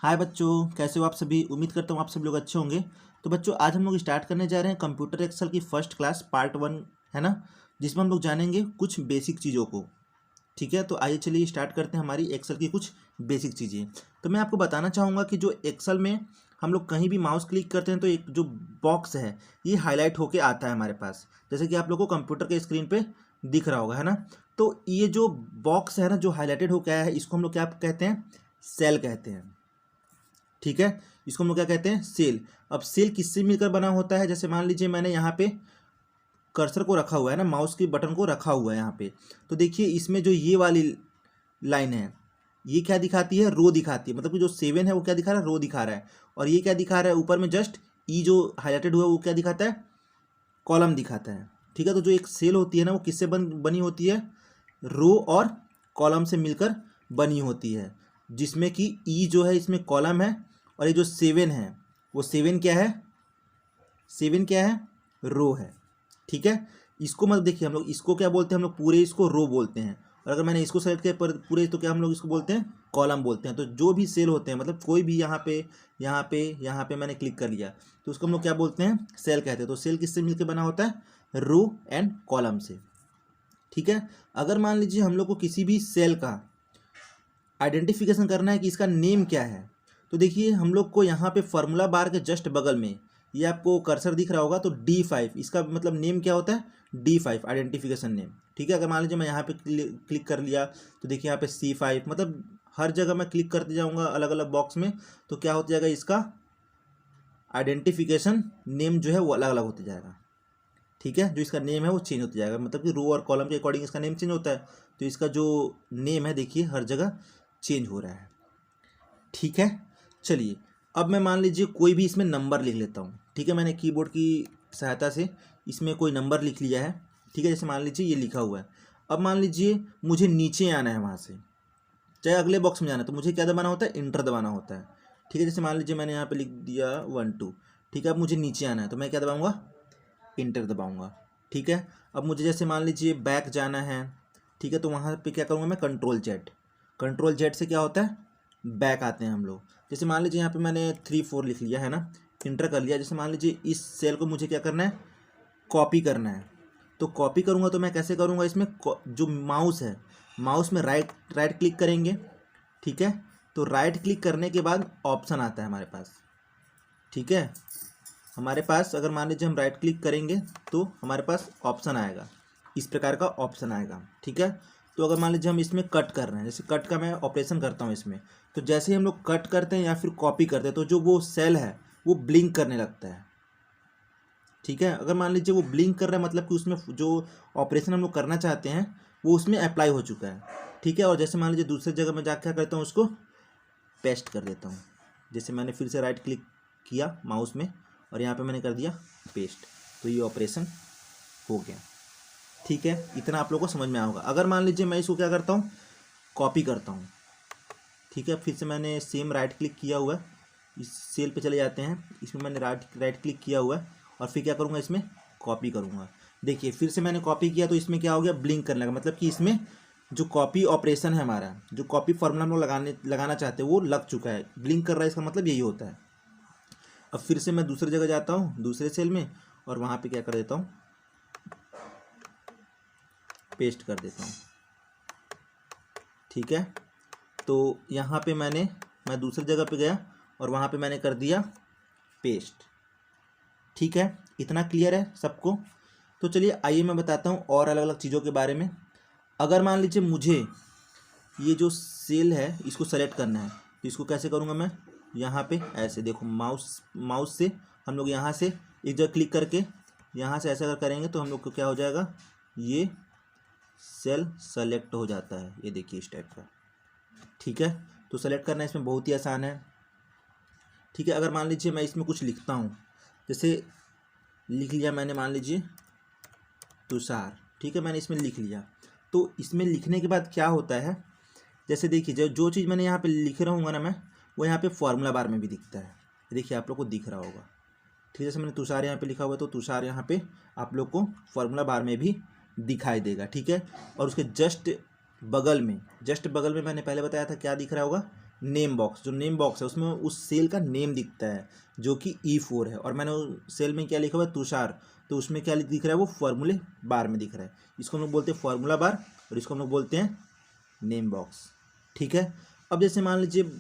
हाय बच्चों, कैसे हो आप सभी। उम्मीद करता हूँ आप सब लोग अच्छे होंगे। तो बच्चों आज हम लोग स्टार्ट करने जा रहे हैं कंप्यूटर एक्सेल की फर्स्ट क्लास पार्ट 1, है ना, जिसमें हम लोग जानेंगे कुछ बेसिक चीज़ों को। ठीक है, तो आइए चलिए स्टार्ट करते हैं हमारी एक्सेल की कुछ बेसिक चीज़ें। तो मैं आपको बताना चाहूँगा कि जो एक्सेल में हम लोग कहीं भी माउस क्लिक करते हैं तो एक जो बॉक्स है ये हाईलाइट होके आता है हमारे पास, जैसे कि आप लोग को कंप्यूटर के स्क्रीन पे दिख रहा होगा, है ना। तो ये जो बॉक्स है ना जो हाईलाइटेड होके आया है, इसको हम लोग क्या कहते हैं, सेल कहते हैं। ठीक है, इसको हम लोग क्या कहते हैं, सेल। अब सेल किससे मिलकर बना होता है, जैसे मान लीजिए मैंने यहाँ पे कर्सर को रखा हुआ है ना, माउस की बटन को रखा हुआ है यहाँ पे, तो देखिए इसमें जो ये वाली लाइन है ये क्या दिखाती है, रो दिखाती है। मतलब कि जो 7 है वो क्या दिखा रहा है, रो दिखा रहा है। और ये क्या दिखा रहा है, ऊपर में जस्ट ई जो हाईलाइटेड हुआ है वो क्या दिखाता है, कॉलम दिखाता है। ठीक है, तो जो एक सेल होती है ना वो किससे बनी होती है, रो और कॉलम से मिलकर बनी होती है, जिसमें कि ई जो है इसमें कॉलम है और ये जो 7 है वो 7 क्या है, 7 क्या है, रो है। ठीक है, इसको मतलब देखिए हम लोग इसको क्या बोलते हैं, हम लोग पूरे इसको रो बोलते हैं। और अगर मैंने इसको सेलेक्ट किया पर पूरे, तो क्या हम लोग इसको बोलते हैं, कॉलम बोलते हैं। तो जो भी सेल होते हैं, मतलब कोई भी यहाँ पे मैंने क्लिक कर लिया तो उसको हम लोग क्या बोलते हैं, सेल कहते हैं। तो सेल किससे मिलकर बना होता है, रो एंड कॉलम से। ठीक है, अगर मान लीजिए हम लोग को किसी भी सेल का आइडेंटिफिकेशन करना है कि इसका नेम क्या है, तो देखिए हम लोग को यहाँ पे फॉर्मूला बार के जस्ट बगल में ये आपको कर्सर दिख रहा होगा, तो D5 इसका मतलब नेम क्या होता है, D5 आइडेंटिफिकेशन नेम। ठीक है, अगर मान लीजिए मैं यहाँ पे क्लिक कर लिया तो देखिए यहाँ पे C5, मतलब हर जगह मैं क्लिक करते जाऊँगा अलग अलग बॉक्स में, तो क्या होता जाएगा, इसका आइडेंटिफिकेशन नेम जो है वो अलग अलग होते जाएगा। ठीक है, जो इसका नेम है वो चेंज होता जाएगा, मतलब कि रो और कॉलम के अकॉर्डिंग इसका नेम चेंज होता है। तो इसका जो नेम है देखिए हर जगह चेंज हो रहा है। ठीक है, चलिए अब मैं मान लीजिए कोई भी इसमें नंबर लिख लेता हूँ। ठीक है, मैंने कीबोर्ड की सहायता से इसमें कोई नंबर लिख लिया है। ठीक है, जैसे मान लीजिए ये लिखा हुआ है। अब मान लीजिए मुझे नीचे आना है वहाँ से, चाहे अगले बॉक्स में जाना है, तो मुझे क्या दबाना होता है, इंटर दबाना होता है। ठीक है, जैसे मान लीजिए मैंने यहाँ पे लिख दिया 1 2। ठीक है, अब मुझे नीचे आना है तो मैं क्या दबाऊँगा, इंटर दबाऊँगा। ठीक है, अब मुझे जैसे मान लीजिए बैक जाना है, ठीक है, तो वहाँ पे क्या करूँगा मैं, कंट्रोल जेड से क्या होता है, बैक आते हैं हम लोग। जैसे मान लीजिए यहाँ पे मैंने 3 4 लिख लिया है ना, इंटर कर लिया। जैसे मान लीजिए इस सेल को मुझे क्या करना है, कॉपी करना है। तो कॉपी करूँगा तो मैं कैसे करूँगा, इसमें जो माउस है, माउस में राइट क्लिक करेंगे। ठीक है, तो राइट क्लिक करने के बाद ऑप्शन आता है हमारे पास। ठीक है, हमारे पास अगर मान लीजिए हम राइट क्लिक करेंगे तो हमारे पास ऑप्शन आएगा, इस प्रकार का ऑप्शन आएगा। ठीक है, तो अगर मान लीजिए हम इसमें कट कर रहे हैं, जैसे कट का मैं ऑपरेशन करता हूँ इसमें, तो जैसे ही हम लोग कट करते हैं या फिर कॉपी करते हैं तो जो वो सेल है वो ब्लिंक करने लगता है। ठीक है, अगर मान लीजिए वो ब्लिंक कर रहा है, मतलब कि उसमें जो ऑपरेशन हम लोग करना चाहते हैं वो उसमें अप्लाई हो चुका है। ठीक है, और जैसे मान लीजिए दूसरी जगह मैं जाकर क्या करता हूँ, उसको पेस्ट कर देता हूँ। जैसे मैंने फिर से राइट क्लिक किया माउस में और यहाँ पे मैंने कर दिया पेस्ट, तो ये ऑपरेशन हो गया। ठीक है, इतना आप लोगों को समझ में आएगा। अगर मान लीजिए मैं इसको क्या करता हूँ, कॉपी करता हूँ। ठीक है, फिर से मैंने सेम राइट क्लिक किया हुआ है, इस सेल पे चले जाते हैं, इसमें मैंने राइट क्लिक किया हुआ है और फिर क्या करूँगा, इसमें कॉपी करूँगा। देखिए फिर से मैंने कॉपी किया तो इसमें क्या हो गया, ब्लिंक करने लगा, मतलब कि इसमें जो कॉपी ऑपरेशन है हमारा, जो कॉपी फॉर्मूला हम लोग लगाना चाहते हैं वो लग चुका है, ब्लिंक कर रहा है, इसका मतलब यही होता है। अब फिर से मैं दूसरी जगह जाता हूँ, दूसरे सेल में, और वहाँ पे क्या कर देता हूँ, पेस्ट कर देता हूँ। ठीक है, तो यहाँ पे मैं दूसरी जगह पे गया और वहाँ पे मैंने कर दिया पेस्ट। ठीक है, इतना क्लियर है सबको। तो चलिए आइए मैं बताता हूँ और अलग अलग चीज़ों के बारे में। अगर मान लीजिए मुझे ये जो सेल है इसको सेलेक्ट करना है, तो इसको कैसे करूँगा मैं, यहाँ पे ऐसे देखो माउस से हम लोग यहाँ से एक जगह क्लिक करके यहाँ से ऐसा अगर करेंगे तो हम लोग को क्या हो जाएगा, ये सेल सेलेक्ट हो जाता है, ये देखिए इस टाइप का। ठीक है, तो सेलेक्ट करना इसमें बहुत ही आसान है। ठीक है, अगर मान लीजिए मैं इसमें कुछ लिखता हूँ, जैसे लिख लिया मैंने, मान लीजिए तुषार। ठीक है, मैंने इसमें लिख लिया, तो इसमें लिखने के बाद क्या होता है, जैसे देखिए जो चीज़ मैंने यहाँ पे लिख रहा हूँ ना मैं, वो यहाँ पे फॉर्मूला बार में भी दिखता है। देखिए आप लोग को दिख रहा होगा। ठीक है, जैसे मैंने तुषार यहाँ पे लिखा हुआ है तो तुषार यहाँ पे आप लोग को फॉर्मूला बार में भी दिखाई देगा। ठीक है, और उसके जस्ट बगल में मैंने पहले बताया था क्या दिख रहा होगा, नेम बॉक्स, जो नेम बॉक्स है उसमें उस सेल का नेम दिखता है जो कि E4 है, और मैंने उस सेल में क्या लिखा हुआ है तुषार, तो उसमें क्या दिख रहा है वो फार्मूले बार में दिख रहा है। इसको हम लोग बोलते हैं फार्मूला बार और इसको हम लोग बोलते हैं नेम बॉक्स। ठीक है। अब जैसे मान लीजिए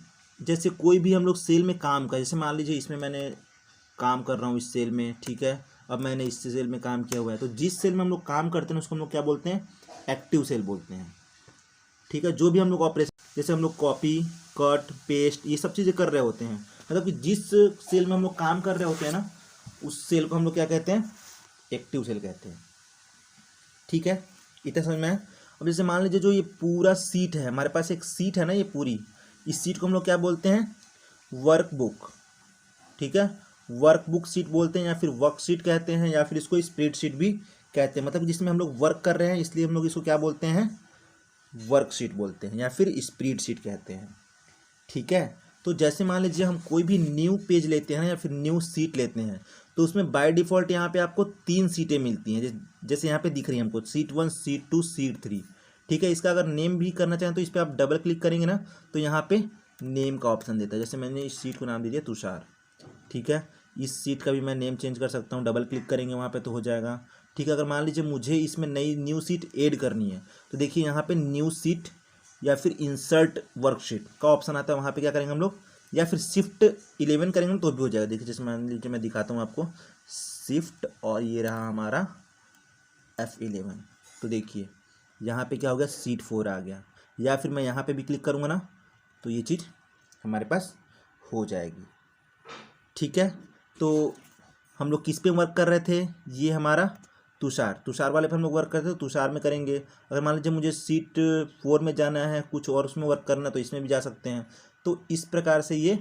जैसे कोई भी हम लोग सेल में काम कर, जैसे मान लीजिए इसमें मैंने काम कर रहा हूँ इस सेल में, ठीक है, अब मैंने इस सेल में काम किया हुआ है, तो जिस सेल में हम लोग काम करते हैं उसको हम लोग क्या बोलते हैं, एक्टिव सेल बोलते हैं। ठीक है। जो भी हम लोग ऑपरेशन, जैसे हम लोग कॉपी, कट, पेस्ट, ये सब चीज़ें कर रहे होते हैं, मतलब कि जिस सेल में हम लोग काम कर रहे होते हैं ना, उस सेल को हम लोग क्या कहते हैं, एक्टिव सेल कहते हैं। ठीक है, इतना समझ में है। अब जैसे मान लीजिए जो ये पूरा सीट है, हमारे पास एक सीट है ना, ये पूरी, इस सीट को हम लोग क्या बोलते हैं, वर्कबुक। ठीक है, वर्कबुक सीट बोलते हैं, या फिर वर्क शीट कहते हैं, या फिर इसको स्प्रेड शीट भी कहते हैं, मतलब जिसमें हम लोग वर्क कर रहे हैं इसलिए हम लोग इसको क्या बोलते हैं, वर्कशीट बोलते हैं, या फिर स्प्रेड शीट कहते हैं। ठीक है। तो जैसे मान लीजिए हम कोई भी न्यू पेज लेते हैं या फिर न्यू सीट लेते हैं, तो उसमें बाय डिफ़ॉल्ट यहाँ पे आपको 3 सीटें मिलती हैं, जैसे यहाँ पे दिख रही है हमको, सीट 1, सीट 2, सीट 3। ठीक है। इसका अगर नेम भी करना चाहें तो इस पर आप डबल क्लिक करेंगे ना, तो यहाँ पे नेम का ऑप्शन देता है। जैसे मैंने इस सीट को नाम दे दिया तुषार। ठीक है। इस सीट का भी मैं नेम चेंज कर सकता हूँ, डबल क्लिक करेंगे वहाँ पे तो हो जाएगा। ठीक है। अगर मान लीजिए मुझे इसमें नई न्यू सीट ऐड करनी है, तो देखिए यहाँ पे न्यू सीट या फिर इंसर्ट वर्कशीट का ऑप्शन आता है, वहाँ पे क्या करेंगे हम लोग, या फिर शिफ्ट 11 करेंगे तो भी हो जाएगा। देखिए जैसे मान लीजिए मैं दिखाता हूँ आपको, शिफ्ट और ये रहा हमारा F11, तो देखिए यहाँ पे क्या हो गया, सीट 4 आ गया। या फिर मैं यहाँ पे भी क्लिक करूँगा ना, तो ये चीज़ हमारे पास हो जाएगी। ठीक है। तो हम लोग किस पे वर्क कर रहे थे, ये हमारा तुषार वाले पे हम लोग वर्क करते हैं, तो तुषार में करेंगे। अगर मान लीजिए मुझे सीट 4 में जाना है, कुछ और उसमें वर्क करना है, तो इसमें भी जा सकते हैं। तो इस प्रकार से ये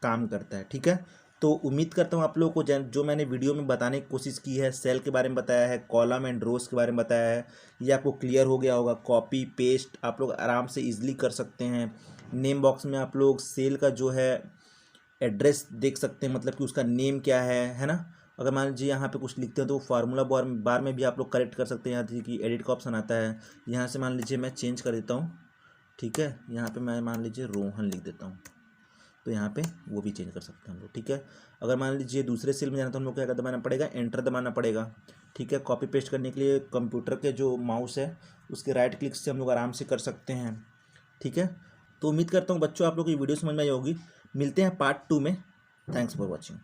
काम करता है। ठीक है। तो उम्मीद करता हूँ आप लोगों को जो मैंने वीडियो में बताने की कोशिश की है, सेल के बारे में बताया है, कॉलम एंड रोज के बारे में बताया है, ये आपको क्लियर हो गया होगा। कॉपी पेस्ट आप लोग आराम से ईजिली कर सकते हैं। नेम बॉक्स में आप लोग सेल का जो है एड्रेस देख सकते हैं, मतलब कि उसका नेम क्या है ना। अगर मान लीजिए यहाँ पे कुछ लिखते हैं तो फार्मूला बार में भी आप लोग करेक्ट कर सकते हैं। यहाँ देखिए कि एडिट का ऑप्शन आता है, यहाँ से मान लीजिए मैं चेंज कर देता हूँ। ठीक है। यहाँ पे मैं मान लीजिए रोहन लिख देता हूँ, तो यहाँ पे वो भी चेंज कर सकते हैं हम लोग। ठीक है। अगर मान लीजिए दूसरे सेल में जाना तो हम लोग क्या दबाना पड़ेगा, एंटर दबाना पड़ेगा। ठीक है। कॉपी पेस्ट करने के लिए कंप्यूटर के जो माउस है उसके राइट क्लिक से हम लोग आराम से कर सकते हैं। ठीक है। तो उम्मीद करता हूँ बच्चों आप लोग की वीडियो समझ में आई होगी। मिलते हैं पार्ट 2 में। Thanks for watching.